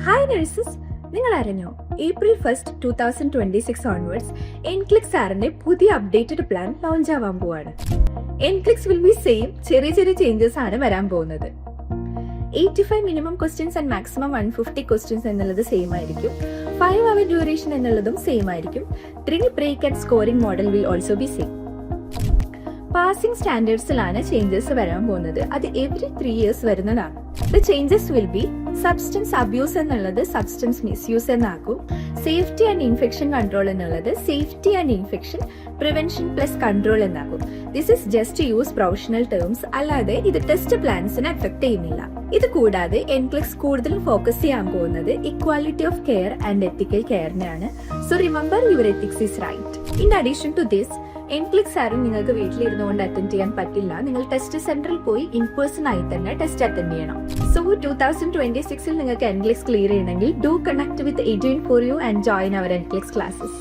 Hi nurses, നിങ്ങൾ അറിഞ്ഞോ April 1st, 2026 onwards എൻക്ലിക്സ് സാറിന്റെ പുതിയ അപ്ഡേറ്റഡ് പ്ലാൻ ലോഞ്ച് ആവാൻ പോവാണ്. എൻക്ലിക്സ് വിൽ ബി സെയിം, ചെറിയ ചെറിയ ചേഞ്ചസ് ആണ് വരാൻ പോകുന്നത്. 85 minimum questions and maximum 150 questions എന്നുള്ളത് സെയിം ആയിരിക്കും. 5 hour ഡ്യൂറേഷൻ എന്നുള്ളതും സെയിം ആയിരിക്കും. 3 break and scoring model will also be same. Passing സ്റ്റാൻഡേർഡ്സിലാണ് ചേഞ്ചസ് വരാൻ പോകുന്നത്. അത് എവറി 3 years വരുന്നതാണ്. The changes will be substance abuse എന്നുള്ളത് സബ്സ്റ്റൻസ് മിസ്യൂസ് എന്നാക്കും. സേഫ്റ്റി ആൻഡ് ഇൻഫെക്ഷൻ കൺട്രോൾ എന്നുള്ളത് safety and infection prevention plus control എന്നാക്കും. This is just use professional terms, അല്ലാതെ ഇത് ടെസ്റ്റ് പ്ലാൻസിനെ എഫക്ട് ചെയ്യുന്നില്ല. ഇത് കൂടാതെ എൻക്ലിക്സ് കൂടുതലും ഫോക്കസ് ചെയ്യാൻ പോകുന്നത് equality of care and ethical കെയറിനെയാണ്. So remember your ethics is right. In addition to this, NCLEX ആരും നിങ്ങൾക്ക് വീട്ടിലിരുന്നുകൊണ്ട് അറ്റൻഡ് ചെയ്യാൻ പറ്റില്ല. നിങ്ങൾ ടെസ്റ്റ് സെന്ററിൽ പോയി ഇൻ പേഴ്സൺ ആയി തന്നെ ടെസ്റ്റ് അറ്റൻഡ് ചെയ്യണം. സോ 2026 നിങ്ങൾക്ക് എൻക്ലിക്സ് ക്ലിയർ ചെയ്യണമെങ്കിൽ ഡു കണക്ട് വിത്ത് എഡ്യൂൻ for you and join our NCLEX classes.